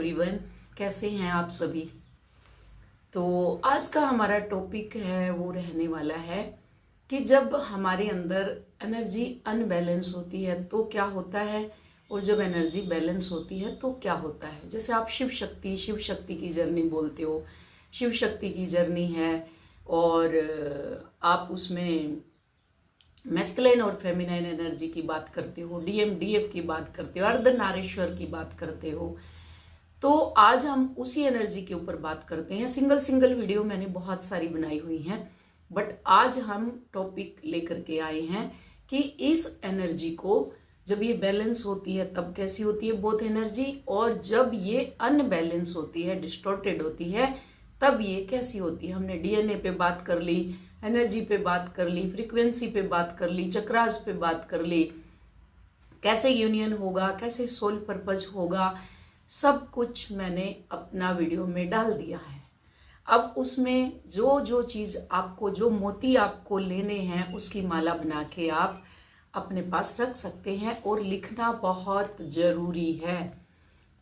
Everyone, कैसे हैं आप सभी। तो आज का हमारा टॉपिक है वो रहने वाला है कि जब हमारे अंदर एनर्जी अनबैलेंस होती है तो क्या होता है, और जब एनर्जी बैलेंस होती है तो क्या होता है। जैसे आप शिव शक्ति की जर्नी बोलते हो, शिव शक्ति की जर्नी है और आप उसमें मैस्कुलिन और फेमिनाइन एनर्जी की बात करते हो, डीएम डीएफ की बात करते हो, अर्धनारीश्वर की बात करते हो। तो आज हम उसी एनर्जी के ऊपर बात करते हैं। सिंगल वीडियो मैंने बहुत सारी बनाई हुई हैं, बट आज हम टॉपिक लेकर के आए हैं कि इस एनर्जी को जब ये बैलेंस होती है तब कैसी होती है बोथ एनर्जी, और जब ये अनबैलेंस होती है, डिस्टॉर्टेड होती है, तब ये कैसी होती है। हमने डीएनए पे बात कर ली, एनर्जी पे बात कर ली, फ्रीक्वेंसी पे बात कर ली, चक्रास पे बात कर ली, कैसे यूनियन होगा, कैसे सोल पर्पज होगा, सब कुछ मैंने अपना वीडियो में डाल दिया है। अब उसमें जो जो चीज आपको, जो मोती आपको लेने हैं, उसकी माला बना के आप अपने पास रख सकते हैं। और लिखना बहुत जरूरी है।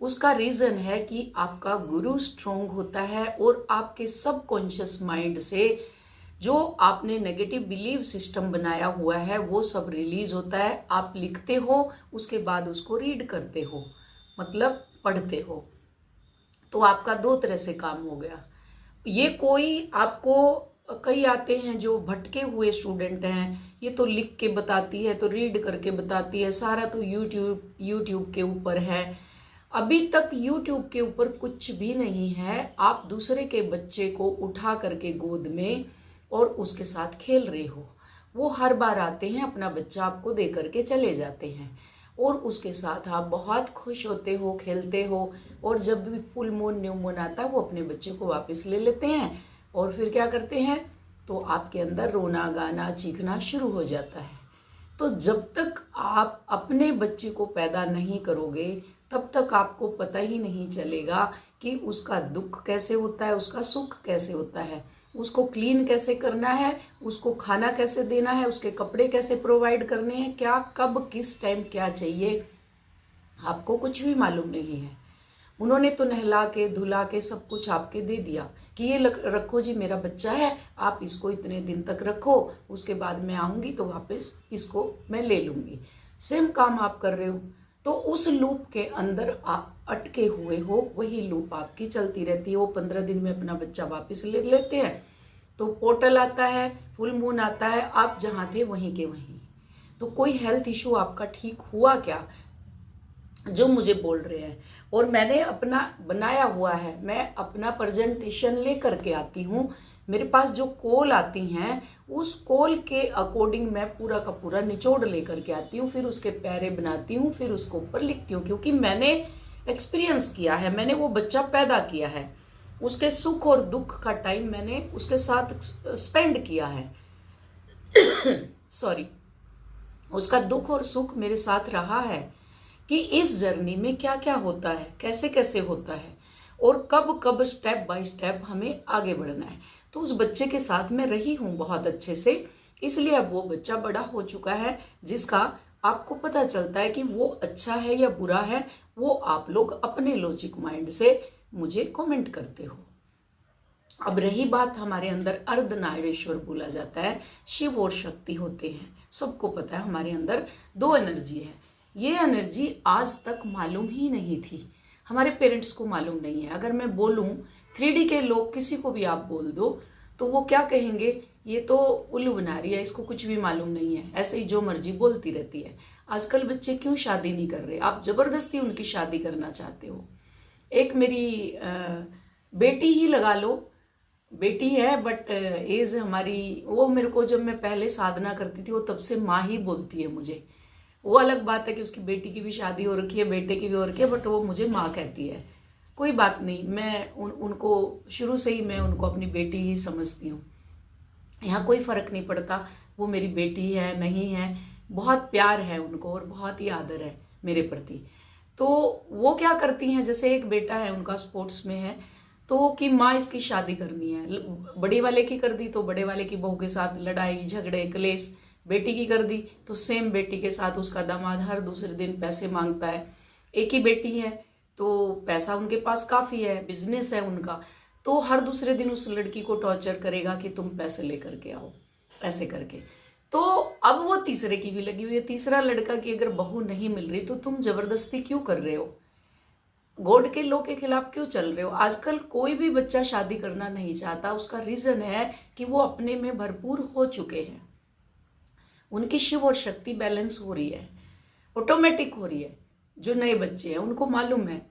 उसका रीजन है कि आपका गुरु स्ट्रोंग होता है और आपके सबकॉन्शियस माइंड से जो आपने नेगेटिव बिलीव सिस्टम बनाया हुआ है वो सब रिलीज होता है। आप लिखते हो, उसके बाद उसको रीड करते हो, मतलब पढ़ते हो, तो आपका दो तरह से काम हो गया। ये कोई आपको, कई आते हैं जो भटके हुए स्टूडेंट हैं, ये तो लिख के बताती है, तो रीड करके बताती है, सारा तो यूट्यूब के ऊपर है। अभी तक यूट्यूब के ऊपर कुछ भी नहीं है। आप दूसरे के बच्चे को उठा करके गोद में और उसके साथ खेल रहे हो। वो हर बार आते हैं, अपना बच्चा आपको दे करके चले जाते हैं और उसके साथ आप बहुत खुश होते हो, खेलते हो, और जब भी फुल मून न्यू मून आता है वो अपने बच्चे को वापस ले लेते हैं और फिर क्या करते हैं, तो आपके अंदर रोना गाना चीखना शुरू हो जाता है। तो जब तक आप अपने बच्चे को पैदा नहीं करोगे तब तक आपको पता ही नहीं चलेगा कि उसका दुख कैसे होता है, उसका सुख कैसे होता है, उसको क्लीन कैसे करना है, उसको खाना कैसे देना है, उसके कपड़े कैसे प्रोवाइड करने हैं, क्या कब किस टाइम क्या चाहिए, आपको कुछ भी मालूम नहीं है। उन्होंने तो नहला के धुला के सब कुछ आपके दे दिया कि ये रखो जी, मेरा बच्चा है, आप इसको इतने दिन तक रखो, उसके बाद मैं आऊंगी तो वापस इसको मैं ले लूंगी। सेम काम आप कर रहे हो, तो उस लूप के अंदर आप अटके हुए हो। वही लूप आपकी चलती रहती है। वो 15 दिन में अपना बच्चा वापस ले लेते हैं, तो पोर्टल आता है, फुल मून आता है, आप जहां थे वहीं के वहीं। तो कोई हेल्थ इशू आपका ठीक हुआ क्या, जो मुझे बोल रहे हैं। और मैंने अपना बनाया हुआ है, मैं अपना प्रेजेंटेशन लेकर के आती हूँ। मेरे पास जो कॉल आती हैं उस कॉल के अकॉर्डिंग मैं पूरा का पूरा निचोड़ लेकर के आती हूँ, फिर उसके पैरे बनाती हूँ, फिर उसको ऊपर लिखती हूँ, क्योंकि मैंने एक्सपीरियंस किया है, मैंने वो बच्चा पैदा किया है, उसके सुख और दुख का टाइम मैंने उसके साथ स्पेंड किया है। सॉरी, उसका दुख और सुख मेरे साथ रहा है कि इस जर्नी में क्या क्या होता है, कैसे कैसे होता है, और कब कब स्टेप बाय स्टेप हमें आगे बढ़ना है। तो उस बच्चे के साथ मैं रही हूं बहुत अच्छे से, इसलिए अब वो बच्चा बड़ा हो चुका है, जिसका आपको पता चलता है कि वो अच्छा है या बुरा है। वो आप लोग अपने लॉजिक माइंड से मुझे कमेंट करते हो। अब रही बात, हमारे अंदर अर्धनारीश्वर बोला जाता है, शिव और शक्ति होते हैं। सबको पता है हमारे अंदर दो एनर्जी है। ये एनर्जी आज तक मालूम ही नहीं थी, हमारे पेरेंट्स को मालूम नहीं है। अगर मैं बोलूं 3D के लोग, किसी को भी आप बोल दो तो वो क्या कहेंगे, ये तो उल्लू बना रही है, इसको कुछ भी मालूम नहीं है, ऐसे ही जो मर्जी बोलती रहती है। आजकल बच्चे क्यों शादी नहीं कर रहे, आप जबरदस्ती उनकी शादी करना चाहते हो। एक मेरी बेटी ही लगा लो, बेटी है बट एज हमारी, वो मेरे को जब मैं पहले साधना करती थी वो तब से माँ ही बोलती है मुझे। वो अलग बात है कि उसकी बेटी की भी शादी हो रखी है, बेटे की भी हो रखी है, बट वो मुझे माँ कहती है। कोई बात नहीं, मैं उनको शुरू से ही मैं उनको अपनी बेटी ही समझती हूँ। यहाँ कोई फर्क नहीं पड़ता वो मेरी बेटी है नहीं है, बहुत प्यार है उनको और बहुत ही आदर है मेरे प्रति। तो वो क्या करती हैं, जैसे एक बेटा है उनका स्पोर्ट्स में है, तो कि माँ इसकी शादी करनी है, बड़े वाले की कर दी तो बड़े वाले की बहू के साथ लड़ाई झगड़े क्लेश, बेटी की कर दी तो सेम बेटी के साथ उसका दामाद हर दूसरे दिन पैसे मांगता है। एक ही बेटी है तो पैसा उनके पास काफी है, बिजनेस है उनका, तो हर दूसरे दिन उस लड़की को टॉर्चर करेगा कि तुम पैसे लेकर के आओ, ऐसे करके। तो अब वो तीसरे की भी लगी हुई है, तीसरा लड़का की अगर बहू नहीं मिल रही तो तुम जबरदस्ती क्यों कर रहे हो, गॉड के लॉ के खिलाफ क्यों चल रहे हो। आजकल कोई भी बच्चा शादी करना नहीं चाहता, उसका रीजन है कि वो अपने में भरपूर हो चुके हैं, उनकी शिव और शक्ति बैलेंस हो रही है, ऑटोमेटिक हो रही है। जो नए बच्चे हैं उनको मालूम है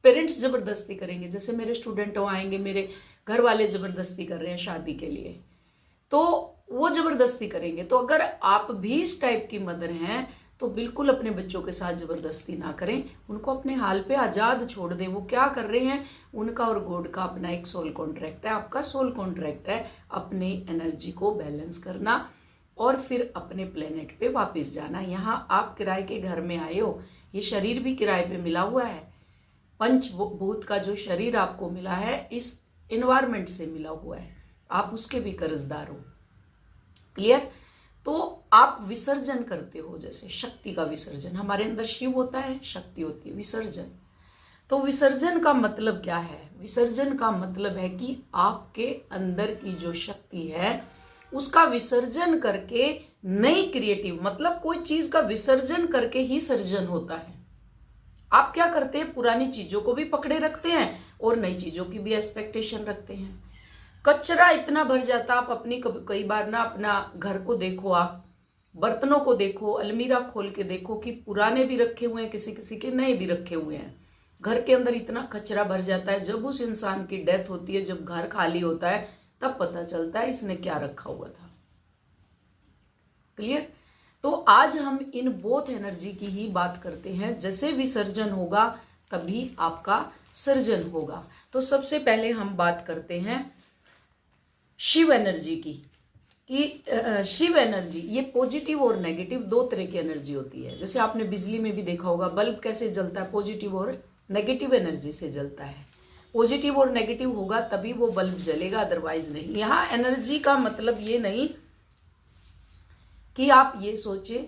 पेरेंट्स जबरदस्ती करेंगे, जैसे मेरे स्टूडेंट आएंगे, मेरे घर वाले जबरदस्ती कर रहे हैं शादी के लिए, तो वो जबरदस्ती करेंगे। तो अगर आप भी इस टाइप की मदर हैं तो बिल्कुल अपने बच्चों के साथ जबरदस्ती ना करें, उनको अपने हाल पे आजाद छोड़ दें। वो क्या कर रहे हैं, उनका और गॉड का अपना एक सोल कॉन्ट्रैक्ट है, आपका सोल कॉन्ट्रैक्ट है अपनी एनर्जी को बैलेंस करना और फिर अपने प्लेनेट पे वापस जाना। यहाँ आप किराए के घर में आए हो, ये शरीर भी किराए पे मिला हुआ है, पंचभूत का जो शरीर आपको मिला है इस एनवायरमेंट से मिला हुआ है, आप उसके भी कर्जदार हो। क्लियर। तो आप विसर्जन करते हो, जैसे शक्ति का विसर्जन, हमारे अंदर शिव होता है, शक्ति होती है, विसर्जन। तो विसर्जन का मतलब क्या है, विसर्जन का मतलब है कि आपके अंदर की जो शक्ति है उसका विसर्जन करके नई क्रिएटिव, मतलब कोई चीज का विसर्जन करके ही सर्जन होता है। आप क्या करते हैं, पुरानी चीजों को भी पकड़े रखते हैं और नई चीजों की भी एक्सपेक्टेशन रखते हैं। कचरा इतना भर जाता, आप अपनी कई बार ना अपना घर को देखो, आप बर्तनों को देखो, अलमीरा खोल के देखो कि पुराने भी रखे हुए हैं, किसी किसी के नए भी रखे हुए हैं। घर के अंदर इतना कचरा भर जाता है, जब उस इंसान की डेथ होती है, जब घर खाली होता है, तब पता चलता है इसने क्या रखा हुआ था। क्लियर। तो आज हम इन बोथ एनर्जी की ही बात करते हैं। जैसे विसर्जन होगा तभी आपका सर्जन होगा। तो सबसे पहले हम बात करते हैं शिव एनर्जी की, कि शिव एनर्जी ये पॉजिटिव और नेगेटिव दो तरह की एनर्जी होती है। जैसे आपने बिजली में भी देखा होगा, बल्ब कैसे जलता है, पॉजिटिव और नेगेटिव एनर्जी से जलता है। पॉजिटिव और नेगेटिव होगा तभी वो बल्ब जलेगा, अदरवाइज नहीं। यहाँ एनर्जी का मतलब ये नहीं कि आप ये सोचे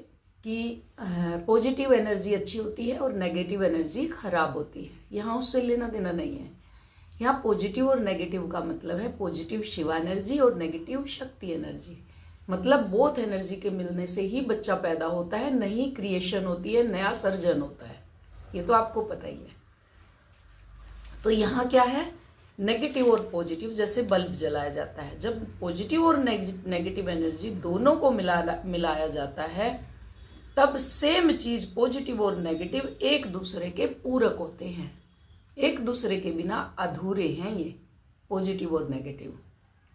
कि पॉजिटिव एनर्जी अच्छी होती है और नेगेटिव एनर्जी खराब होती है, यहाँ उससे लेना देना नहीं है। यहाँ पॉजिटिव और नेगेटिव का मतलब है पॉजिटिव शिवा एनर्जी और नेगेटिव शक्ति एनर्जी। मतलब बोथ एनर्जी के मिलने से ही बच्चा पैदा होता है, नई क्रिएशन होती है, नया सर्जन होता है, ये तो आपको पता ही है। तो यहाँ क्या है, नेगेटिव और पॉजिटिव, जैसे बल्ब जलाया जाता है, जब पॉजिटिव और नेगेटिव एनर्जी दोनों को मिलाया जाता है तब सेम चीज पॉजिटिव और नेगेटिव एक दूसरे के पूरक होते हैं, एक दूसरे के बिना अधूरे हैं। ये पॉजिटिव और नेगेटिव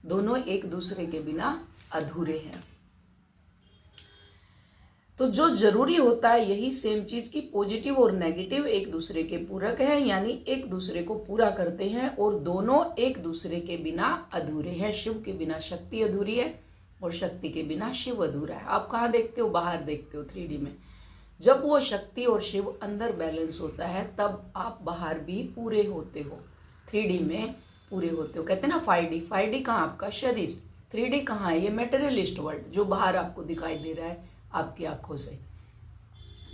दोनों एक दूसरे के बिना अधूरे हैं। तो जो जरूरी होता है यही सेम चीज की पॉजिटिव और नेगेटिव एक दूसरे के पूरक है, यानी एक दूसरे को पूरा करते हैं और दोनों एक दूसरे के बिना अधूरे हैं। शिव के बिना शक्ति अधूरी है और शक्ति के बिना शिव अधूरा है। आप कहाँ देखते हो, बाहर देखते हो 3D में। जब वो शक्ति और शिव अंदर बैलेंस होता है तब आप बाहर भी पूरे होते हो, 3D में पूरे होते हो। कहते हैं ना 5D कहाँ, आपका शरीर, 3D कहाँ है, ये मेटेरियलिस्ट वर्ल्ड जो बाहर आपको दिखाई दे रहा है आपकी आंखों से।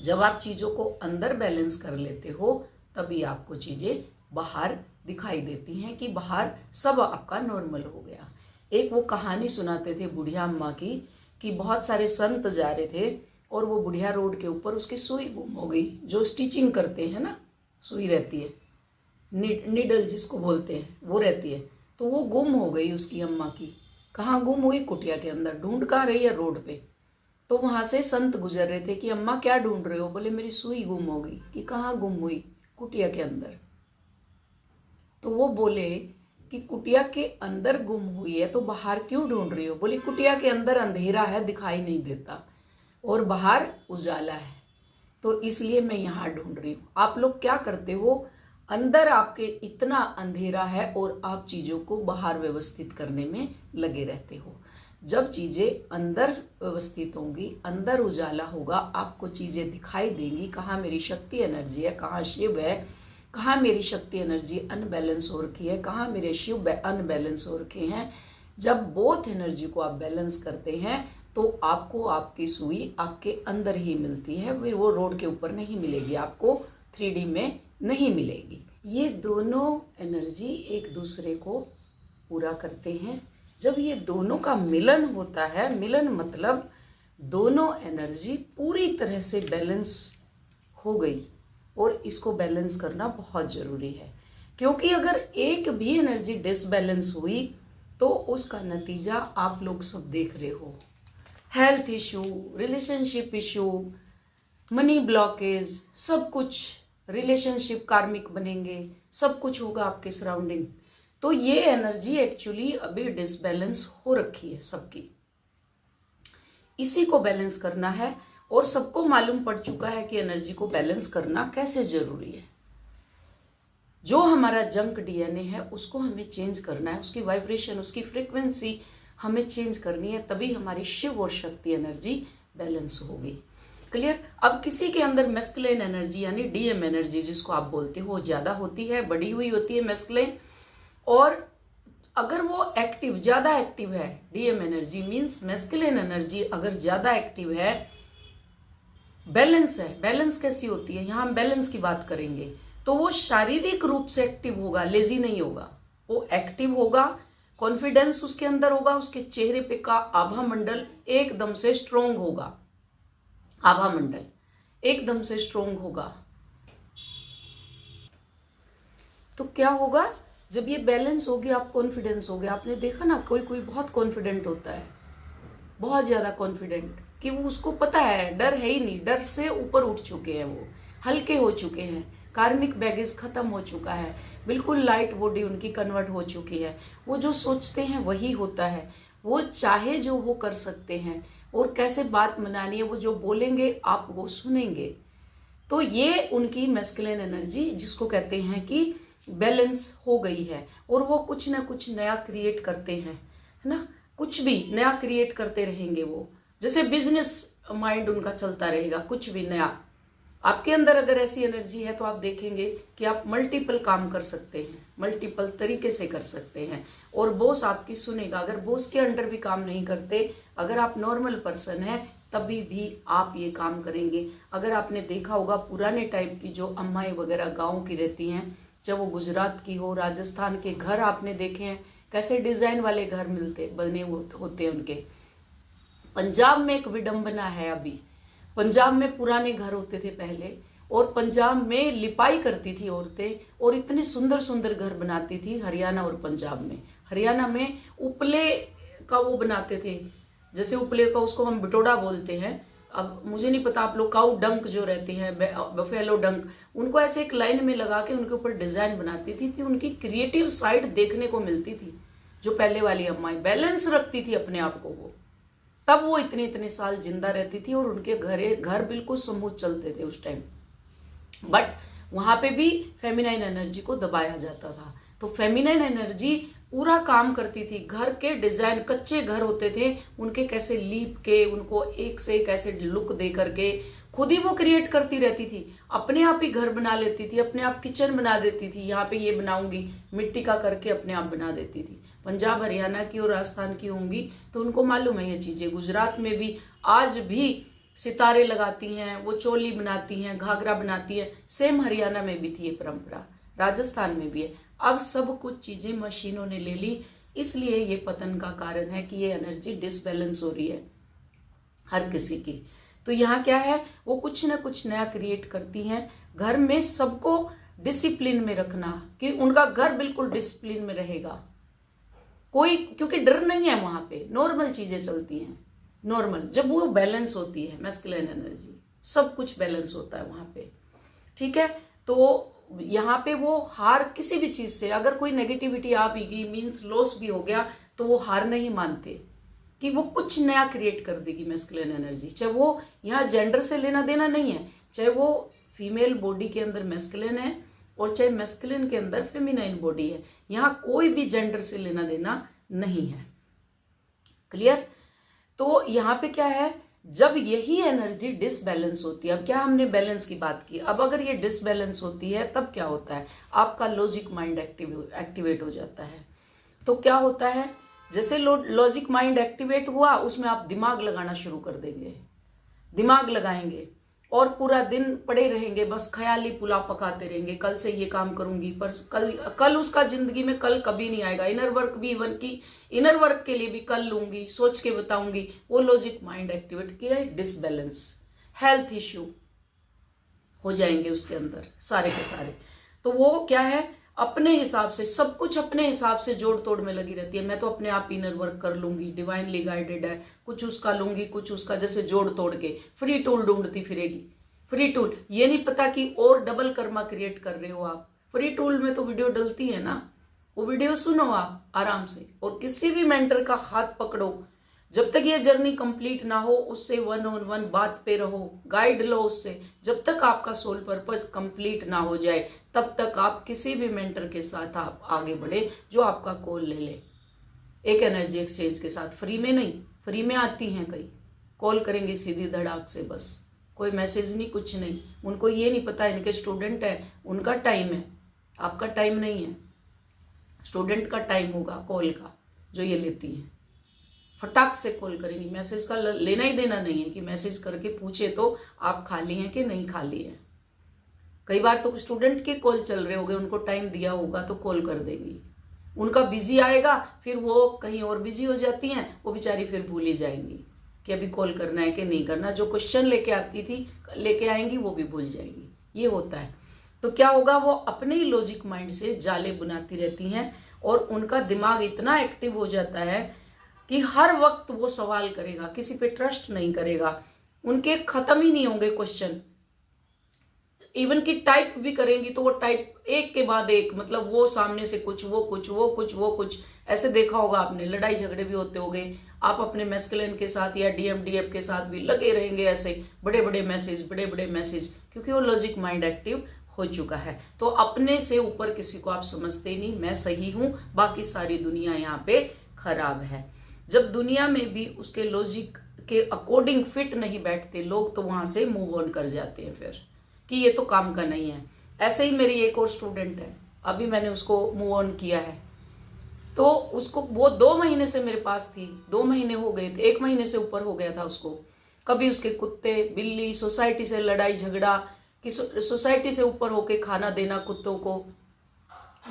जब आप चीजों को अंदर बैलेंस कर लेते हो तभी आपको चीजें बाहर दिखाई देती हैं कि बाहर सब आपका नॉर्मल हो गया। एक वो कहानी सुनाते थे बुढ़िया अम्मा की, कि बहुत सारे संत जा रहे थे और वो बुढ़िया रोड के ऊपर उसकी सुई गुम हो गई, जो स्टिचिंग करते हैं ना, सुई रहती है, निडल जिसको बोलते हैं, वो रहती है। तो वो गुम हो गई उसकी अम्मा की। कहाँ गुम हुई, कुटिया के अंदर। ढूंढ कहाँ रही है, रोड पे। तो वहां से संत गुजर रहे थे कि अम्मा क्या ढूंढ रहे हो, बोले मेरी सुई गुम हो गई। कि कहाँ गुम हुई, कुटिया के अंदर। तो वो बोले कि कुटिया के अंदर गुम हुई है तो बाहर क्यों ढूंढ रही हो, बोली कुटिया के अंदर अंधेरा है, दिखाई नहीं देता, और बाहर उजाला है, तो इसलिए मैं यहाँ ढूंढ रही हूँ। आप लोग क्या करते हो, अंदर आपके इतना अंधेरा है और आप चीजों को बाहर व्यवस्थित करने में लगे रहते हो। जब चीजें अंदर व्यवस्थित होंगी, अंदर उजाला होगा, आपको चीजें दिखाई देंगी, कहाँ मेरी शक्ति एनर्जी है, कहाँ शिव है, कहाँ मेरी शक्ति एनर्जी अनबैलेंस हो रखी है, कहाँ मेरे शिव अनबैलेंस हो रखे हैं। जब बोथ एनर्जी को आप बैलेंस करते हैं तो आपको आपकी सुई आपके अंदर ही मिलती है, फिर वो रोड के ऊपर नहीं मिलेगी, आपको 3D में नहीं मिलेगी। ये दोनों एनर्जी एक दूसरे को पूरा करते हैं। जब ये दोनों का मिलन होता है, मिलन मतलब दोनों एनर्जी पूरी तरह से बैलेंस हो गई, और इसको बैलेंस करना बहुत जरूरी है, क्योंकि अगर एक भी एनर्जी डिसबैलेंस हुई तो उसका नतीजा आप लोग सब देख रहे हो। Health issue, relationship issue, money blockage, सब कुछ, रिलेशनशिप कार्मिक बनेंगे, सब कुछ होगा आपके सराउंडिंग। तो ये एनर्जी एक्चुअली अभी डिसबैलेंस हो रखी है सबकी, इसी को बैलेंस करना है। और सबको मालूम पड़ चुका है कि एनर्जी को बैलेंस करना कैसे जरूरी है। जो हमारा जंक डीएनए है उसको हमें चेंज करना है, उसकी वाइब्रेशन, उसकी फ्रीक्वेंसी हमें चेंज करनी है, तभी हमारी शिव और शक्ति एनर्जी बैलेंस होगी। क्लियर? अब किसी के अंदर मैस्कुलिन एनर्जी यानी डीएम एनर्जी जिसको आप बोलते हो ज्यादा होती है, बढ़ी हुई होती है मैस्कुलिन, और अगर वो एक्टिव, ज्यादा एक्टिव है, DM energy means masculine energy अगर ज्यादा एक्टिव है, बैलेंस है। बैलेंस कैसी होती है, यहां हम बैलेंस की बात करेंगे, तो वो शारीरिक रूप से एक्टिव होगा, लेजी नहीं होगा, वो एक्टिव होगा, कॉन्फिडेंस उसके अंदर होगा, उसके चेहरे पे का आभा मंडल एकदम से स्ट्रोंग होगा, आभा मंडल एकदम से स्ट्रोंग होगा। तो क्या होगा, जब ये बैलेंस हो गया, आप कॉन्फिडेंस हो गया। आपने देखा ना, कोई कोई बहुत कॉन्फिडेंट होता है, बहुत ज्यादा कॉन्फिडेंट, कि वो उसको पता है डर है ही नहीं, डर से ऊपर उठ चुके हैं, वो हल्के हो चुके हैं, कार्मिक बैगेज खत्म हो चुका है, बिल्कुल लाइट बॉडी उनकी कन्वर्ट हो चुकी है। वो जो सोचते हैं वही होता है, वो चाहे जो वो कर सकते हैं, और कैसे बात मनानी है वो जो बोलेंगे आप वो सुनेंगे। तो ये उनकी मैस्कुलिन एनर्जी जिसको कहते हैं कि बैलेंस हो गई है, और वो कुछ ना कुछ नया क्रिएट करते हैं, है ना, कुछ भी नया क्रिएट करते रहेंगे वो, जैसे बिजनेस माइंड उनका चलता रहेगा, कुछ भी नया। आपके अंदर अगर ऐसी एनर्जी है तो आप देखेंगे कि आप मल्टीपल काम कर सकते हैं, मल्टीपल तरीके से कर सकते हैं, और बॉस आपकी सुनेगा। अगर बॉस के अंडर भी काम नहीं करते, अगर आप नॉर्मल पर्सन हैं तभी भी आप ये काम करेंगे। अगर आपने देखा होगा पुराने टाइप की जो अम्माएं वगैरह गाँव की रहती हैं, चाहे वो गुजरात की हो, राजस्थान के घर आपने देखे हैं कैसे डिजाइन वाले घर बने होते हैं उनके। पंजाब में एक विडंबना है अभी, पंजाब में पुराने घर होते थे पहले, और पंजाब में लिपाई करती थी औरतें, और इतने सुंदर सुंदर घर बनाती थी। हरियाणा और पंजाब में, हरियाणा में उपले का वो बनाते थे, जैसे उपले का उसको हम बिटोड़ा बोलते हैं। अब मुझे नहीं पता आप लोग, काऊ डंक जो रहते हैं, बफेलो डंक, उनको ऐसे एक लाइन में लगा के उनके ऊपर डिजाइन बनाती थी। उनकी क्रिएटिव साइड देखने को मिलती थी, जो पहले वाली अम्माएं बैलेंस रखती थी अपने आप को, वो तब वो इतने इतने साल जिंदा रहती थी, और उनके घर बिल्कुल स्मूथ चलते थे उस टाइम। बट वहां पे भी फेमिनाइन एनर्जी को दबाया जाता था। तो फेमिनाइन एनर्जी पूरा काम करती थी। घर के डिजाइन, कच्चे घर होते थे उनके, कैसे लीप के उनको एक से एक ऐसे लुक दे करके खुद ही वो क्रिएट करती रहती थी, अपने आप ही घर बना लेती थी, अपने आप किचन बना देती थी। यहाँ पे ये बनाऊंगी, मिट्टी का करके अपने आप बना देती थी। पंजाब हरियाणा की और राजस्थान की होंगी तो उनको मालूम है ये चीजें। गुजरात में भी आज भी सितारे लगाती हैं, वो चोली बनाती हैं, घाघरा बनाती हैं, सेम हरियाणा में भी थी ये परंपरा, राजस्थान में भी है। अब सब कुछ चीजें मशीनों ने ले ली, इसलिए ये पतन का कारण है कि ये एनर्जी डिसबैलेंस हो रही है हर किसी की। तो यहाँ क्या है, वो कुछ ना कुछ नया क्रिएट करती हैं। घर में सबको डिसिप्लिन में रखना, कि उनका घर बिल्कुल डिसिप्लिन में रहेगा, कोई, क्योंकि डर नहीं है वहां पे, नॉर्मल चीजें चलती हैं, नॉर्मल। जब वो बैलेंस होती है मैस्कुलिन एनर्जी, सब कुछ बैलेंस होता है वहां पे, ठीक है। तो यहाँ पे वो हार किसी भी चीज से, अगर कोई नेगेटिविटी आ भी गई, मीन्स लॉस भी हो गया, तो वो हार नहीं मानते कि वो कुछ नया क्रिएट कर देगी मैस्कुलिन एनर्जी। चाहे वो यहाँ जेंडर से लेना देना नहीं है, चाहे वो फीमेल बॉडी के अंदर मैस्कुलिन है और चाहे मैस्कुलिन के अंदर फेमिनाइन बॉडी है, यहाँ कोई भी जेंडर से लेना देना नहीं है। क्लियर? तो यहाँ पे क्या है, जब यही एनर्जी डिसबैलेंस होती है, अब क्या हमने बैलेंस की बात की, अब अगर ये डिसबैलेंस होती है तब क्या होता है, आपका लॉजिक माइंड एक्टिवेट हो जाता है। तो क्या होता है, जैसे लॉजिक माइंड एक्टिवेट हुआ, उसमें आप दिमाग लगाना शुरू कर देंगे, दिमाग लगाएंगे, और पूरा दिन पड़े रहेंगे, बस ख्याली पुलाव पकाते रहेंगे, कल से ये काम करूंगी, पर कल उसका जिंदगी में कल कभी नहीं आएगा। इनर वर्क भी, इवन की इनर वर्क के लिए भी कल लूंगी, सोच के बताऊंगी, वो लॉजिक माइंड एक्टिवेट किया है, डिसबैलेंस, हेल्थ इश्यू हो जाएंगे उसके अंदर सारे के सारे। तो वो क्या है, अपने हिसाब से सब कुछ अपने हिसाब से जोड़ तोड़ में लगी रहती है। मैं तो अपने आप इनर वर्क कर लूंगी, डिवाइनली गाइडेड है, कुछ उसका लूंगी कुछ उसका, जैसे जोड़ तोड़ के फ्री टूल ढूंढती फिरेगी। फ्री टूल, ये नहीं पता कि और डबल कर्मा क्रिएट कर रहे हो आप। फ्री टूल में तो वीडियो डलती है ना, वो वीडियो सुनो आप आराम से, और किसी भी मेंटर का हाथ पकड़ो। जब तक ये जर्नी कंप्लीट ना हो, उससे 1-on-1 बात पे रहो, गाइड लो उससे। जब तक आपका सोल पर्पस कंप्लीट ना हो जाए, तब तक आप किसी भी मेंटर के साथ आप आगे बढ़े जो आपका कॉल ले ले, एक एनर्जी एक्सचेंज के साथ। फ्री में नहीं, फ्री में आती हैं कई, कॉल करेंगे सीधी धड़ाक से, बस कोई मैसेज नहीं, कुछ नहीं। उनको ये नहीं पता इनके स्टूडेंट है, उनका टाइम है, आपका टाइम नहीं है, स्टूडेंट का टाइम होगा कॉल का जो ये लेती है। फटाक से कॉल करेंगी, मैसेज का लेना ही देना नहीं है कि मैसेज करके पूछे तो आप खाली हैं कि नहीं खाली हैं। कई बार तो स्टूडेंट के कॉल चल रहे होंगे, उनको टाइम दिया होगा तो कॉल कर देंगी, उनका बिजी आएगा, फिर वो कहीं और बिजी हो जाती हैं, वो बेचारी फिर भूल ही जाएंगी कि अभी कॉल करना है कि नहीं करना। जो क्वेश्चन लेके आती थी लेके आएंगी वो भी भूल जाएंगी, ये होता है। तो क्या होगा, वो अपने ही लॉजिक माइंड से जाले बुनाती रहती हैं और उनका दिमाग इतना एक्टिव हो जाता है कि हर वक्त वो सवाल करेगा, किसी पे ट्रस्ट नहीं करेगा, उनके खत्म ही नहीं होंगे क्वेश्चन। इवन की टाइप भी करेंगी तो वो टाइप एक के बाद एक, मतलब वो सामने से कुछ, वो कुछ, वो कुछ, वो कुछ, ऐसे देखा होगा आपने। लड़ाई झगड़े भी होते होंगे, आप अपने मैस्कुलिन के साथ या डीएमडीएफ के साथ भी लगे रहेंगे ऐसे, बड़े बड़े मैसेज, बड़े बड़े मैसेज, क्योंकि वो लॉजिक माइंड एक्टिव हो चुका है। तो अपने से ऊपर किसी को आप समझते नहीं, मैं सही हूं, बाकी सारी दुनिया यहाँ पे खराब है। जब दुनिया में भी उसके लॉजिक के अकॉर्डिंग फिट नहीं बैठते लोग, तो वहां से मूव ऑन कर जाते हैं फिर कि ये तो काम का नहीं है। ऐसे ही मेरी एक और स्टूडेंट है, अभी मैंने उसको मूव ऑन किया है, तो उसको वो 2 महीने से मेरे पास थी, 2 महीने हो गए थे, 1 महीने से ऊपर हो गया था उसको। कभी उसके कुत्ते बिल्ली, सोसाइटी से लड़ाई झगड़ा, कि सोसाइटी से ऊपर होके खाना देना कुत्तों को,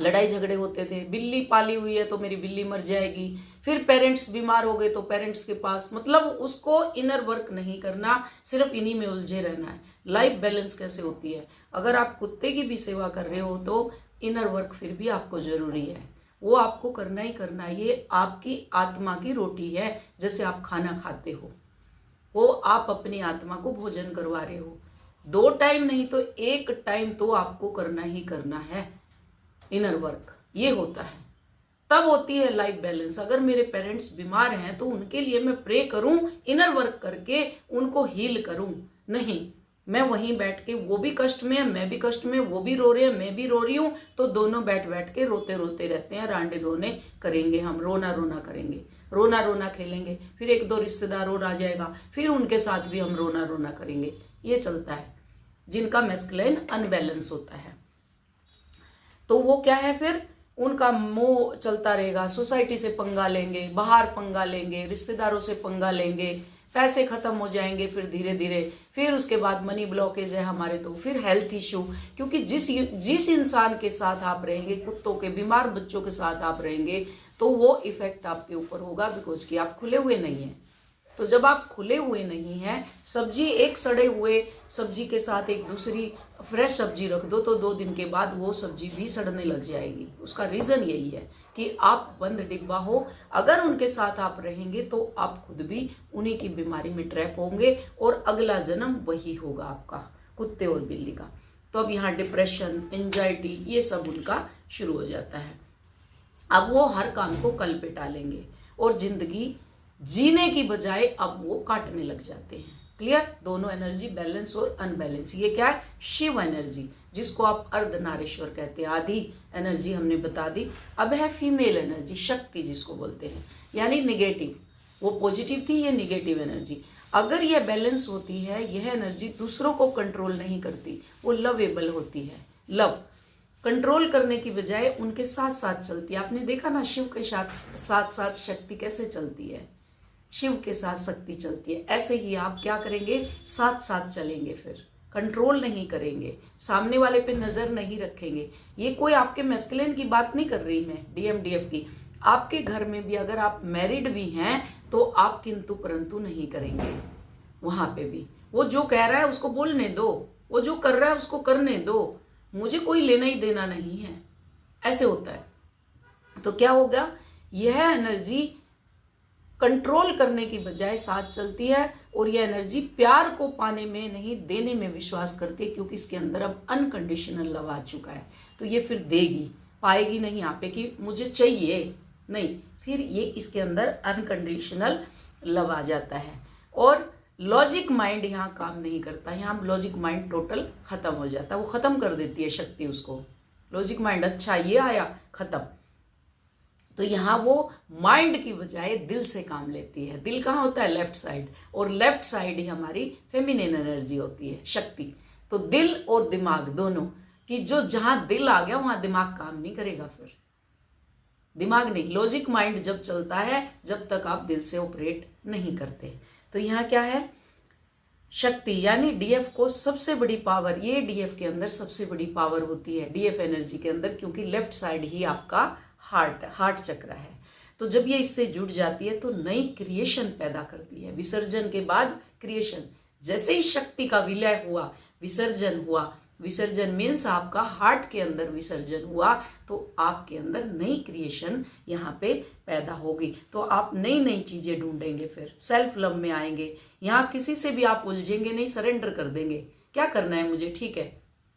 लड़ाई झगड़े होते थे। बिल्ली पाली हुई है तो मेरी बिल्ली मर जाएगी, फिर पेरेंट्स बीमार हो गए तो पेरेंट्स के पास, मतलब उसको इनर वर्क नहीं करना, सिर्फ इन्हीं में उलझे रहना है। लाइफ बैलेंस कैसे होती है, अगर आप कुत्ते की भी सेवा कर रहे हो तो इनर वर्क फिर भी आपको जरूरी है, वो आपको करना ही करना है। ये आपकी आत्मा की रोटी है, जैसे आप खाना खाते हो, वो आप अपनी आत्मा को भोजन करवा रहे हो। 2 टाइम नहीं तो 1 टाइम तो आपको करना ही करना है इनर वर्क, ये होता है, तब होती है लाइफ बैलेंस। अगर मेरे पेरेंट्स बीमार हैं तो उनके लिए मैं प्रे करूं, इनर वर्क करके उनको हील करूं, नहीं मैं वहीं बैठ के, वो भी कष्ट में है, मैं भी कष्ट में, वो भी रो रहे हैं, मैं भी रो रही हूं, तो दोनों बैठ बैठ के रोते रोते रहते हैं, रांडे रोने करेंगे, हम रोना रोना करेंगे, रोना रोना खेलेंगे, फिर 1-2 रिश्तेदार और आ जाएगा, फिर उनके साथ भी हम रोना रोना करेंगे। ये चलता है जिनका मैस्कुलिन अनबैलेंस होता है। तो वो क्या है, फिर उनका मोह चलता रहेगा, सोसाइटी से पंगा लेंगे, बाहर पंगा लेंगे, रिश्तेदारों से पंगा लेंगे, पैसे खत्म हो जाएंगे, फिर धीरे धीरे, फिर उसके बाद मनी ब्लॉकेज है हमारे, तो फिर हेल्थ इश्यू, क्योंकि जिस इंसान के साथ आप रहेंगे, कुत्तों के, बीमार बच्चों के साथ आप रहेंगे, तो वो इफेक्ट आपके ऊपर होगा, बिकॉज कि आप खुले हुए नहीं हैं। तो जब आप खुले हुए नहीं हैं, सब्जी एक सड़े हुए सब्जी के साथ एक दूसरी फ्रेश सब्जी रख दो तो 2 दिन के बाद वो सब्जी भी सड़ने लग जाएगी। उसका रीजन यही है कि आप बंद डिब्बा हो। अगर उनके साथ आप रहेंगे तो आप खुद भी उन्हीं की बीमारी में ट्रैप होंगे और अगला जन्म वही होगा आपका, कुत्ते और बिल्ली का। तो अब यहाँ डिप्रेशन, एंजाइटी, ये सब उनका शुरू हो जाता है। अब वो हर काम को कल पे टालेंगे और जिंदगी जीने की बजाय अब वो काटने लग जाते हैं। क्लियर, दोनों एनर्जी बैलेंस और अनबैलेंस, ये क्या है, शिव एनर्जी, जिसको आप अर्धनारीश्वर कहते हैं, आधी एनर्जी हमने बता दी। अब है फीमेल एनर्जी, शक्ति जिसको बोलते हैं, यानी निगेटिव, वो पॉजिटिव थी, ये निगेटिव एनर्जी। अगर ये बैलेंस होती है, यह एनर्जी दूसरों को कंट्रोल नहीं करती, वो लवेबल होती है। लव कंट्रोल करने की बजाय उनके साथ साथ चलती है। आपने देखा ना, शिव के साथ साथ शक्ति कैसे चलती है, शिव के साथ शक्ति चलती है, ऐसे ही आप क्या करेंगे, साथ साथ चलेंगे, फिर कंट्रोल नहीं करेंगे, सामने वाले पे नजर नहीं रखेंगे। ये कोई आपके मैस्कुलिन की बात नहीं कर रही मैं, डीएमडीएफ की। आपके घर में भी अगर आप मैरिड भी हैं तो आप किंतु परंतु नहीं करेंगे। वहां पे भी वो जो कह रहा है उसको बोलने दो, वो जो कर रहा है उसको करने दो, मुझे कोई लेना ही देना नहीं है, ऐसे होता है। तो क्या होगा, यह एनर्जी कंट्रोल करने की बजाय साथ चलती है और यह एनर्जी प्यार को पाने में नहीं, देने में विश्वास करती है, क्योंकि इसके अंदर अब अनकंडीशनल लव आ चुका है। तो ये फिर देगी, पाएगी नहीं यहाँ पे कि मुझे चाहिए, नहीं, फिर ये इसके अंदर अनकंडीशनल लव आ जाता है। और लॉजिक माइंड यहाँ काम नहीं करता, यहाँ लॉजिक माइंड टोटल खत्म हो जाता है, वो खत्म कर देती है शक्ति उसको। लॉजिक माइंड अच्छा ये आया, खत्म। तो यहाँ वो माइंड की बजाय दिल से काम लेती है। दिल कहाँ होता है, लेफ्ट साइड, और लेफ्ट साइड ही हमारी फेमिनिन एनर्जी होती है, शक्ति। तो दिल और दिमाग दोनों कि जो जहां दिल आ गया वहां दिमाग काम नहीं करेगा, फिर दिमाग नहीं, लॉजिक माइंड जब चलता है जब तक आप दिल से ऑपरेट नहीं करते। तो यहाँ क्या है, शक्ति यानी डीएफ को सबसे बड़ी पावर, ये डीएफ के अंदर सबसे बड़ी पावर होती है, डीएफ एनर्जी के अंदर, क्योंकि लेफ्ट साइड ही आपका हार्ट चक्र है। तो जब ये इससे जुड़ जाती है तो नई क्रिएशन पैदा करती है। विसर्जन के बाद क्रिएशन, जैसे ही शक्ति का विलय हुआ, विसर्जन हुआ, विसर्जन मीन्स आपका हार्ट के अंदर विसर्जन हुआ, तो आपके अंदर नई क्रिएशन यहाँ पे पैदा होगी। तो आप नई नई चीजें ढूंढेंगे, फिर सेल्फ लव में आएंगे। यहाँ किसी से भी आप उलझेंगे नहीं, सरेंडर कर देंगे, क्या करना है मुझे, ठीक है,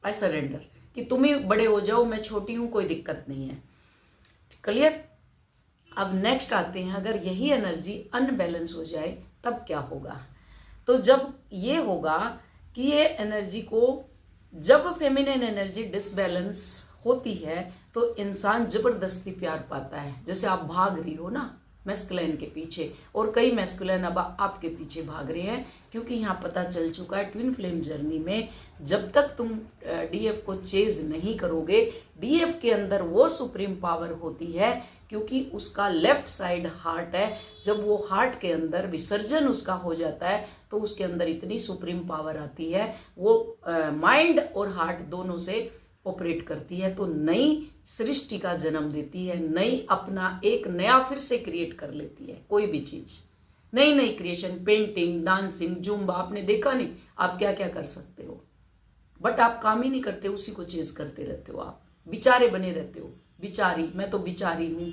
आई सरेंडर, कि तुम ही बड़े हो जाओ, मैं छोटी हूं, कोई दिक्कत नहीं है। क्लियर। अब नेक्स्ट आते हैं, अगर यही एनर्जी अनबैलेंस हो जाए तब क्या होगा। तो जब ये होगा कि ये एनर्जी को, जब फेमिनिन एनर्जी डिसबैलेंस होती है तो इंसान जबरदस्ती प्यार पाता है। जैसे आप भाग रही हो ना मैस्कुलिन के पीछे, और कई मैस्कुलिन अब आपके पीछे भाग रहे हैं, क्योंकि यहाँ पता चल चुका है ट्विन फ्लेम जर्नी में, जब तक तुम डीएफ को चेज नहीं करोगे, डीएफ के अंदर वो सुप्रीम पावर होती है, क्योंकि उसका लेफ्ट साइड हार्ट है। जब वो हार्ट के अंदर विसर्जन उसका हो जाता है तो उसके अंदर इतनी सुप्रीम पावर आती है, वो माइंड और हार्ट दोनों से ऑपरेट करती है, तो नई सृष्टि का जन्म देती है, नई अपना एक नया फिर से क्रिएट कर लेती है। कोई भी चीज नई नई क्रिएशन, पेंटिंग, डांसिंग, जुम्बा, आपने देखा नहीं आप क्या क्या कर सकते हो, बट आप काम ही नहीं करते, उसी को चेज करते रहते हो, आप बिचारे बने रहते हो, बिचारी, मैं तो बिचारी हूं।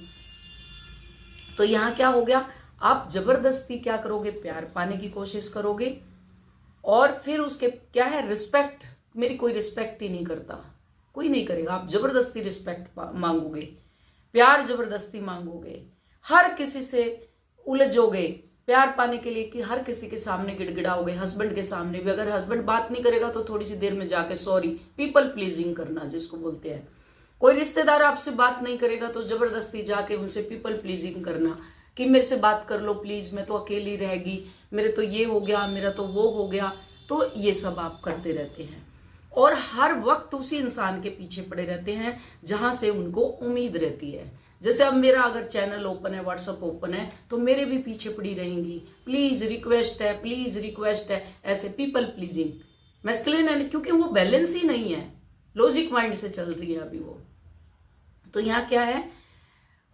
तो यहां क्या हो गया, आप जबरदस्ती क्या करोगे, प्यार पाने की कोशिश करोगे, और फिर उसके क्या है, रिस्पेक्ट, मेरी कोई रिस्पेक्ट ही नहीं करता, कोई नहीं करेगा, आप जबरदस्ती रिस्पेक्ट मांगोगे, प्यार जबरदस्ती मांगोगे, हर किसी से उलझोगे प्यार पाने के लिए, कि हर किसी के सामने गिड़गिड़ाओगे, हस्बैंड के सामने भी, अगर हस्बैंड बात नहीं करेगा तो थोड़ी सी देर में जाके सॉरी, पीपल प्लीजिंग करना जिसको बोलते हैं। कोई रिश्तेदार आपसे बात नहीं करेगा तो जबरदस्ती जाके उनसे पीपल प्लीजिंग करना, कि मेरे से बात कर लो प्लीज, मैं तो अकेली रहेगी, मेरे तो ये हो गया, मेरा तो वो हो गया। तो ये सब आप करते रहते हैं और हर वक्त उसी इंसान के पीछे पड़े रहते हैं जहां से उनको उम्मीद रहती है। जैसे अब मेरा अगर चैनल ओपन है, व्हाट्सएप ओपन है, तो मेरे भी पीछे पड़ी रहेंगी, प्लीज रिक्वेस्ट है, प्लीज रिक्वेस्ट है, ऐसे पीपल प्लीजिंग मैस्कुलिन है, क्योंकि वो बैलेंस ही नहीं है, लॉजिक माइंड से चल रही है अभी वो। तो यहाँ क्या है,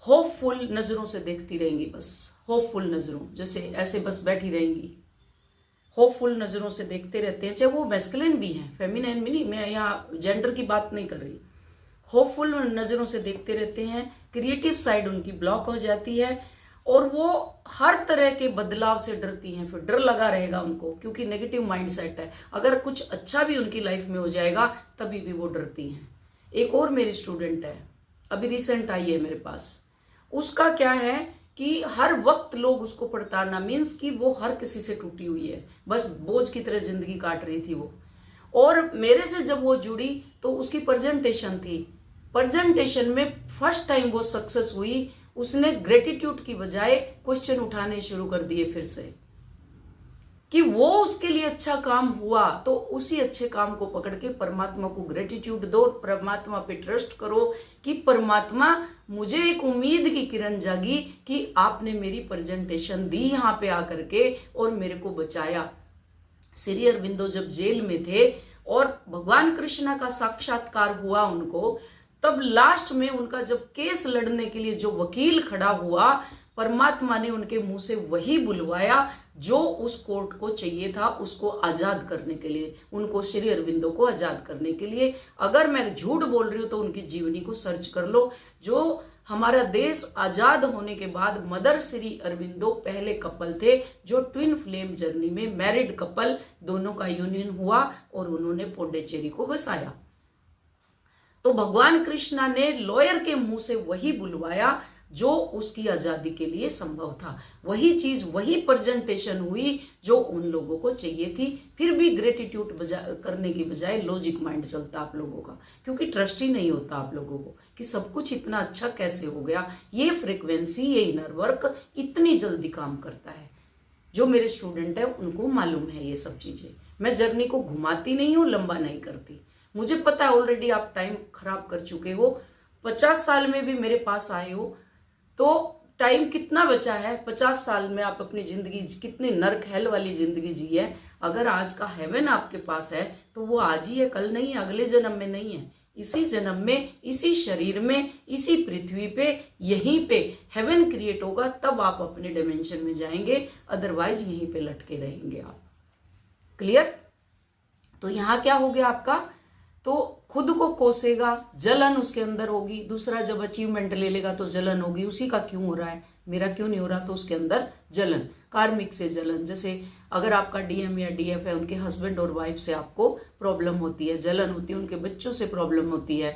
होपफुल नजरों से देखती रहेंगी, बस होपफुल नजरों, जैसे ऐसे बस बैठी रहेंगी, होपफुल नजरों से देखते रहते हैं, चाहे वो मैस्कुलिन भी हैं, फेमिनिन भी नहीं, मैं यहाँ जेंडर की बात नहीं कर रही, होपफुल नजरों से देखते रहते हैं। क्रिएटिव साइड उनकी ब्लॉक हो जाती है और वो हर तरह के बदलाव से डरती हैं, फिर डर लगा रहेगा उनको, क्योंकि नेगेटिव माइंडसेट है। अगर कुछ अच्छा भी उनकी लाइफ में हो जाएगा तभी भी वो डरती हैं। एक और मेरी स्टूडेंट है, अभी रिसेंट आई है मेरे पास, उसका क्या है कि हर वक्त लोग उसको पड़ताड़ना, मीन्स कि वो हर किसी से टूटी हुई है, बस बोझ की तरह जिंदगी काट रही थी वो। और मेरे से जब वो जुड़ी तो उसकी प्रेजेंटेशन थी, प्रेजेंटेशन में फर्स्ट टाइम वो सक्सेस हुई, उसने ग्रेटिट्यूड की बजाय क्वेश्चन उठाने शुरू कर दिए फिर से, कि वो उसके लिए अच्छा काम हुआ, तो उसी अच्छे काम को पकड़ के परमात्मा को ग्रेटिट्यूड दो, परमात्मा पे ट्रस्ट करो कि परमात्मा मुझे एक उम्मीद की किरण जागी कि आपने मेरी प्रेजेंटेशन दी यहाँ पे आकर के और मेरे को बचाया। श्री अरविंदो जब जेल में थे और भगवान कृष्ण का साक्षात्कार हुआ उनको, तब लास्ट में उनका जब केस लड़ने के लिए जो वकील खड़ा हुआ, परमात्मा ने उनके मुंह से वही बुलवाया जो उस कोर्ट को चाहिए था, उसको आजाद करने के लिए, उनको श्री अरविंदो को आजाद करने के लिए। अगर मैं झूठ बोल रही हूं तो उनकी जीवनी को सर्च कर लो। जो हमारा देश आजाद होने के बाद मदर श्री अरविंदो पहले कपल थे जो ट्विन फ्लेम जर्नी में मैरिड कपल, दोनों का यूनियन हुआ और उन्होंने पौंडीचेरी को बसाया। तो भगवान कृष्णा ने लॉयर के मुंह से वही बुलवाया जो उसकी आजादी के लिए संभव था। वही चीज, वही प्रेजेंटेशन हुई जो उन लोगों को चाहिए थी। फिर भी ग्रेटिट्यूड करने की बजाय लॉजिक माइंड चलता आप लोगों का, क्योंकि ट्रस्ट ही नहीं होता आप लोगों को कि सब कुछ इतना अच्छा कैसे हो गया। ये फ्रीक्वेंसी, ये इनर वर्क इतनी जल्दी काम करता है। जो मेरे स्टूडेंट है उनको मालूम है ये सब चीजें। मैं जर्नी को घुमाती नहीं हूं, लंबा नहीं करती। मुझे पता है ऑलरेडी आप टाइम खराब कर चुके हो। 50 साल में भी मेरे पास आए हो तो टाइम कितना बचा है? 50 साल में आप अपनी जिंदगी कितनी नर्क हेल वाली जिंदगी जी है। अगर आज का हेवन आपके पास है तो वो आज ही है, कल नहीं है, अगले जन्म में नहीं है। इसी जन्म में, इसी शरीर में, इसी पृथ्वी पे, यहीं पे हेवन क्रिएट होगा, तब आप अपने डायमेंशन में जाएंगे। अदरवाइज यहीं पे लटके रहेंगे आप। क्लियर? तो यहां क्या हो गया आपका? तो खुद को कोसेगा, जलन उसके अंदर होगी। दूसरा जब अचीवमेंट ले लेगा तो जलन होगी, उसी का क्यों हो रहा है, मेरा क्यों नहीं हो रहा, तो उसके अंदर जलन, कार्मिक से जलन। जैसे अगर आपका डीएम या डीएफ है, उनके हस्बैंड और वाइफ से आपको प्रॉब्लम होती है, जलन होती है, उनके बच्चों से प्रॉब्लम होती है,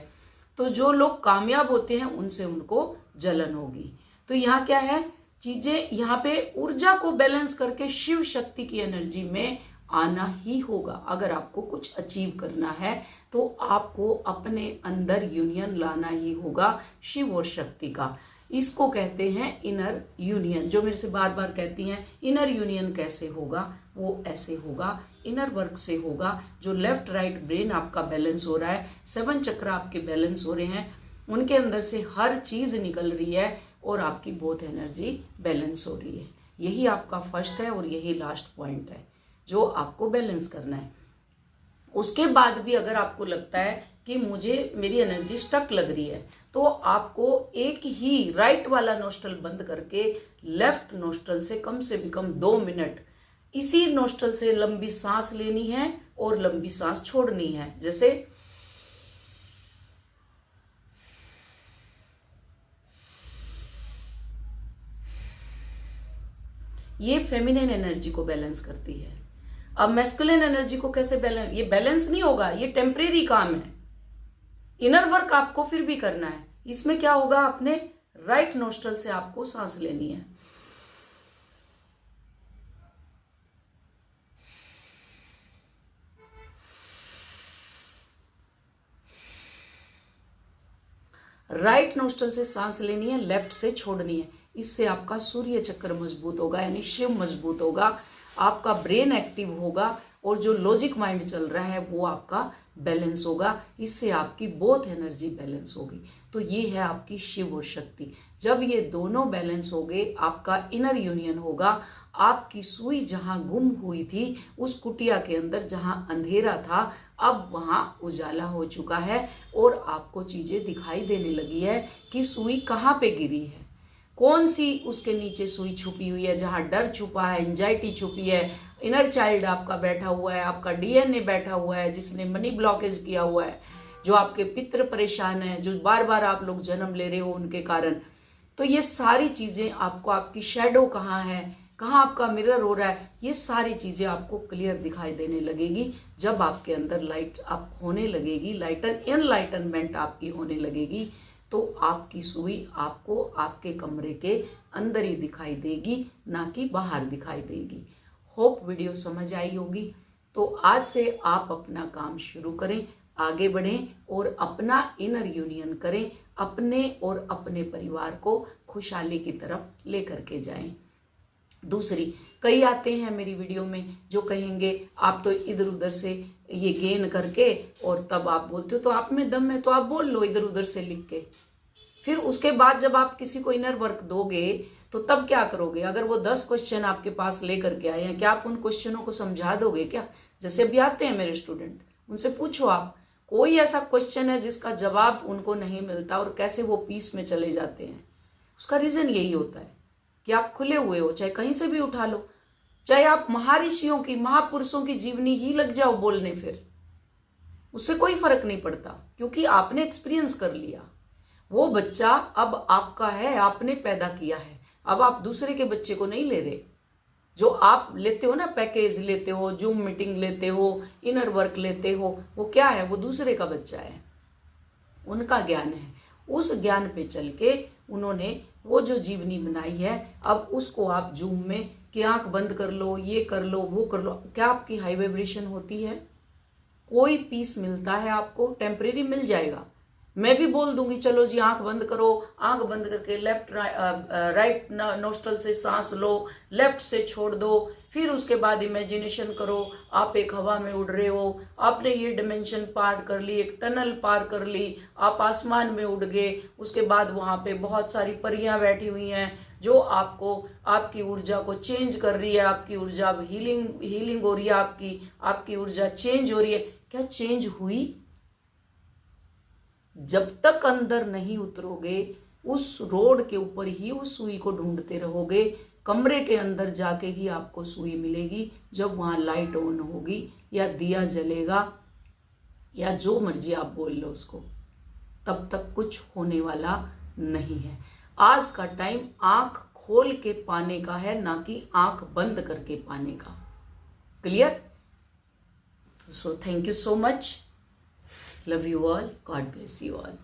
तो जो लोग कामयाब होते हैं उनसे उनको जलन होगी। तो यहाँ क्या है चीजें, यहाँ पे ऊर्जा को बैलेंस करके शिव शक्ति की एनर्जी में आना ही होगा। अगर आपको कुछ अचीव करना है तो आपको अपने अंदर यूनियन लाना ही होगा शिव और शक्ति का। इसको कहते हैं इनर यूनियन। जो मेरे से बार बार कहती हैं इनर यूनियन कैसे होगा, वो ऐसे होगा, इनर वर्क से होगा। जो लेफ्ट राइट ब्रेन आपका बैलेंस हो रहा है, 7 चक्र आपके बैलेंस हो रहे हैं, उनके अंदर से हर चीज निकल रही है और आपकी बोथ एनर्जी बैलेंस हो रही है। यही आपका फर्स्ट है और यही लास्ट पॉइंट है जो आपको बैलेंस करना है। उसके बाद भी अगर आपको लगता है कि मुझे मेरी एनर्जी स्टक लग रही है, तो आपको एक ही राइट वाला नोस्ट्रल बंद करके लेफ्ट नोस्ट्रल से कम 2 मिनट इसी नोस्ट्रल से लंबी सांस लेनी है और लंबी सांस छोड़नी है। जैसे ये फेमिनिन एनर्जी को बैलेंस करती है। अब मैस्कुलिन एनर्जी को कैसे बैलेंस, ये बैलेंस नहीं होगा, ये टेम्परेरी काम है। इनर वर्क आपको फिर भी करना है। इसमें क्या होगा, अपने राइट नोस्ट्रल से आपको सांस लेनी है। राइट नोस्ट्रल से सांस लेनी है, लेफ्ट से छोड़नी है। इससे आपका सूर्य चक्र मजबूत होगा, यानी शिव मजबूत होगा, आपका ब्रेन एक्टिव होगा और जो लॉजिक माइंड चल रहा है वो आपका बैलेंस होगा। इससे आपकी बोथ एनर्जी बैलेंस होगी। तो ये है आपकी शिव और शक्ति। जब ये दोनों बैलेंस हो गए, आपका इनर यूनियन होगा। आपकी सुई जहां गुम हुई थी, उस कुटिया के अंदर जहां अंधेरा था, अब वहां उजाला हो चुका है और आपको चीजें दिखाई देने लगी है कि सुई कहाँ पे गिरी है, कौन सी उसके नीचे सुई छुपी हुई है, जहां डर छुपा है, एंजाइटी छुपी है, इनर चाइल्ड आपका बैठा हुआ है, आपका डीएनए बैठा हुआ है जिसने मनी ब्लॉकेज किया हुआ है, जो आपके पितृ परेशान है, जो बार बार आप लोग जन्म ले रहे हो उनके कारण। तो ये सारी चीजें आपको, आपकी शेडो कहाँ है, कहाँ आपका मिरर हो रहा है, ये सारी चीजें आपको क्लियर दिखाई देने लगेगी जब आपके अंदर लाइट अप होने लगेगी, एनलाइटनमेंट आपकी होने लगेगी। तो आपकी सुई आपको आपके कमरे के अंदर ही दिखाई देगी, ना कि बाहर दिखाई देगी। होप वीडियो समझ आई होगी। तो आज से आप अपना काम शुरू करें, आगे बढ़ें और अपना इनर यूनियन करें, अपने और अपने परिवार को खुशहाली की तरफ लेकर के जाएं। दूसरी, कई आते हैं मेरी वीडियो में जो कहेंगे आप तो इधर उधर से ये गेन करके और तब आप बोलते हो, तो आप में दम है तो आप बोल लो इधर उधर से लिख के। फिर उसके बाद जब आप किसी को इनर वर्क दोगे तो तब क्या करोगे? अगर वो 10 क्वेश्चन आपके पास लेकर के आए हैं, क्या आप उन क्वेश्चनों को समझा दोगे क्या? जैसे अभी आते हैं मेरे स्टूडेंट, उनसे पूछो आप, कोई ऐसा क्वेश्चन है जिसका जवाब उनको नहीं मिलता और कैसे वो पीस में चले जाते हैं? उसका रीजन यही होता है कि आप खुले हुए हो, चाहे कहीं से भी उठा लो, चाहे आप महर्षियों की, महापुरुषों की जीवनी ही लग जाओ बोलने, फिर उससे कोई फर्क नहीं पड़ता, क्योंकि आपने एक्सपीरियंस कर लिया। वो बच्चा अब आपका है, आपने पैदा किया है, अब आप दूसरे के बच्चे को नहीं ले रहे। जो आप लेते हो ना, पैकेज लेते हो, जूम मीटिंग लेते हो, इनर वर्क लेते हो, वो क्या है? वो दूसरे का बच्चा है, उनका ज्ञान है। उस ज्ञान पे चल के उन्होंने वो जो जीवनी बनाई है, अब उसको आप जूम में कि आंख बंद कर लो, ये कर लो, वो कर लो, क्या आपकी हाई वाइब्रेशन होती है? कोई पीस मिलता है आपको? टेम्परेरी मिल जाएगा। मैं भी बोल दूंगी चलो जी आंख बंद करो, आंख बंद करके लेफ्ट राइट नोस्ट्रल से सांस लो, लेफ्ट से छोड़ दो, फिर उसके बाद इमेजिनेशन करो आप एक हवा में उड़ रहे हो, आपने ये डिमेंशन पार कर ली, एक टनल पार कर ली, आप आसमान में उड़ गए। उसके बाद वहां पे बहुत सारी परियां बैठी हुई हैं जो आपको, आपकी ऊर्जा को चेंज कर रही है, आपकी ऊर्जा अब हीलिंग हो रही है, आपकी ऊर्जा चेंज हो रही है। क्या चेंज हुई? जब तक अंदर नहीं उतरोगे, उस रोड के ऊपर ही उस सुई को ढूंढते रहोगे। कमरे के अंदर जाके ही आपको सुई मिलेगी, जब वहां लाइट ऑन होगी या दिया जलेगा या जो मर्जी आप बोल लो उसको, तब तक कुछ होने वाला नहीं है। आज का टाइम आंख खोल के पाने का है, ना कि आंख बंद करके पाने का। Clear? So thank you so much. Love you all. God bless you all.